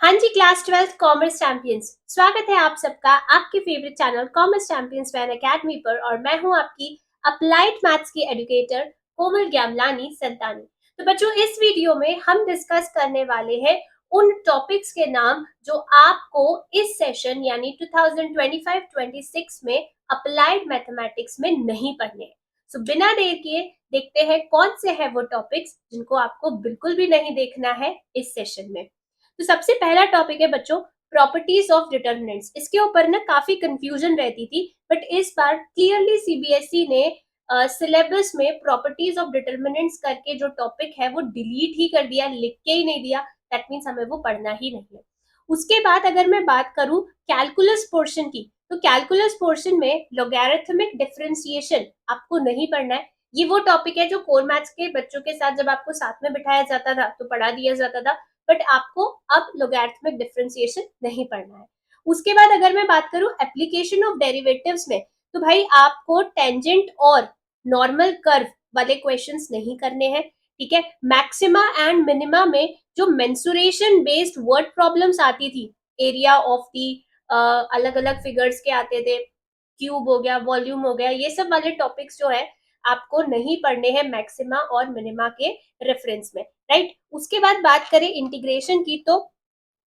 हाँ जी, class 12th commerce champions, स्वागत है आप सबका आपके फेवरेट चैनल कॉमर्स चैंपियंस वैन एकेडमी पर। और मैं हूं आपकी अप्लाइड मैथ्स की एजुकेटर कोमल ग्यामलानी संतानी। तो बच्चों, इस वीडियो में हम डिस्कस करने वाले हैं उन टॉपिक्स के नाम जो आपको इस सेशन यानी 2025-26 में अप्लाइड मैथमेटिक्स में नहीं पढ़ने हैं। सो बिना देर किए देखते हैं कौन से हैं वो टॉपिक्स जिनको आपको बिल्कुल भी नहीं देखना है इस सेशन में। तो सबसे पहला टॉपिक है बच्चों, प्रॉपर्टीज ऑफ डिटर्मिनेंट्स। इसके ऊपर ना काफी कंफ्यूजन रहती थी, बट इस बार क्लियरली सीबीएसई ने सिलेबस में प्रॉपर्टीज ऑफ डिटर्मिनेंट्स करके जो टॉपिक है वो डिलीट ही कर दिया, लिख के ही नहीं दिया। दैट मीन्स हमें वो पढ़ना ही नहीं है। उसके बाद अगर मैं बात करूं कैलकुलस पोर्शन की, तो कैलकुलस पोर्शन में लॉगरिथमिक डिफरेंशिएशन आपको नहीं पढ़ना है। ये वो टॉपिक है जो कोर मैथ्स के बच्चों के साथ जब आपको साथ में बिठाया जाता था तो पढ़ा दिया जाता था, बट आपको अब लोगैरिथमिक डिफरेंशिएशन नहीं पढ़ना है। उसके बाद अगर मैं बात करूं एप्लीकेशन ऑफ डेरिवेटिव्स में, तो भाई आपको टेंजेंट और नॉर्मल कर्व वाले क्वेश्चंस नहीं करने हैं, ठीक है। मैक्सिमा एंड मिनिमा में जो मेंसुरेशन बेस्ड वर्ड प्रॉब्लम्स आती थी, एरिया ऑफ दी अलग अलग फिगर्स के आते थे, क्यूब हो गया, वॉल्यूम हो गया, ये सब वाले टॉपिक्स जो है आपको नहीं पढ़ने हैं मैक्सिमा और मिनिमा के रेफरेंस में, राइट। उसके बाद बात करें इंटीग्रेशन की, तो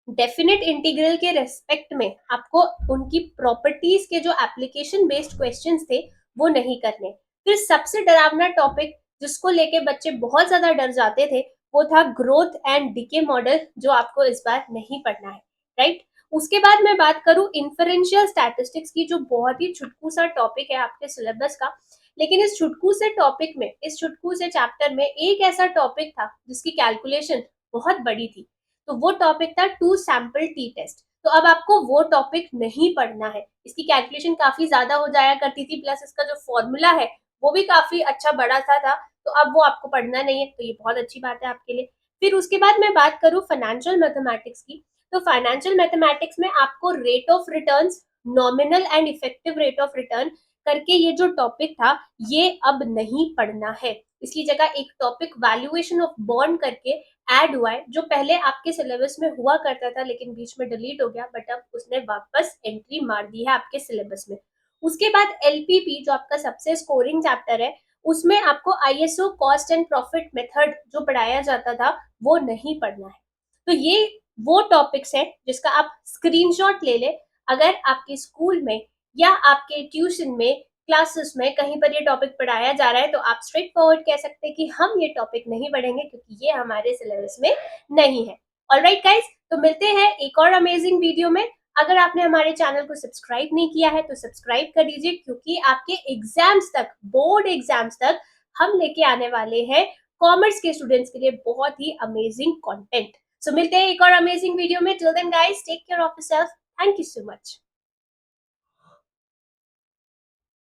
डेफिनेट इंटीग्रल के रेस्पेक्ट में आपको उनकी प्रॉपर्टीज के जो एप्लीकेशन बेस्ड क्वेश्चंस थे वो नहीं करने। फिर सबसे डरावना टॉपिक जिसको लेके बच्चे बहुत ज्यादा डर जाते थे वो था ग्रोथ एंड डिके मॉडल, जो आपको इस बार नहीं पढ़ना है, राइट। उसके बाद मैं बात करूं इन्फरेंशियल स्टैटिस्टिक्स की, जो बहुत ही छुटकू सा टॉपिक है आपके सिलेबस का। लेकिन इस छुटकू से टॉपिक में, इस छुटकू से चैप्टर में एक ऐसा टॉपिक था जिसकी कैलकुलेशन बहुत बड़ी थी, तो वो टॉपिक था टू सैंपल टी टेस्ट। तो अब आपको वो टॉपिक नहीं पढ़ना है। इसकी कैलकुलेशन काफी ज्यादा हो जाया करती थी, प्लस इसका जो फॉर्मूला है वो भी काफी अच्छा बड़ा सा था, तो अब वो आपको पढ़ना नहीं है, तो ये बहुत अच्छी बात है आपके लिए। फिर उसके बाद मैं बात करूं फाइनेंशियल मैथमेटिक्स की, तो फाइनेंशियल मैथमेटिक्स में आपको rate of return, nominal and effective rate of return करके ये जो टॉपिक था ये अब नहीं पढ़ना है। इसकी जगह एक टॉपिक वैल्यूएशन ऑफ बॉन्ड करके ऐड हुआ है, जो पहले आपके सिलेबस में हुआ करता था लेकिन बीच में डिलीट हो गया, बट अब उसने वापस एंट्री मार दी है आपके सिलेबस में। उसके बाद एलपीपी जो आपका सबसे स्कोरिंग चैप्टर है, उसमें आपको ISO cost and profit method जो पढ़ाया जाता था वो नहीं पढ़ना है। तो ये वो टॉपिक्स है जिसका आप स्क्रीनशॉट ले ले। अगर आपके स्कूल में या आपके ट्यूशन में क्लासेस में कहीं पर ये टॉपिक पढ़ाया जा रहा है तो आप स्ट्रेट फॉरवर्ड कह सकते हैं कि हम ये टॉपिक नहीं पढ़ेंगे क्योंकि ये हमारे सिलेबस में नहीं है। ऑलराइट गाइस, तो मिलते हैं एक और अमेजिंग वीडियो में। अगर आपने हमारे चैनल को सब्सक्राइब नहीं किया है तो सब्सक्राइब कर दीजिए, क्योंकि आपके एग्जाम्स तक, बोर्ड एग्जाम्स तक हम लेके आने वाले हैं कॉमर्स के स्टूडेंट्स के लिए बहुत ही अमेजिंग कंटेंट। सो मिलते हैं एक और अमेजिंग वीडियो में। Till then guys, take care of yourself. Thank you so much.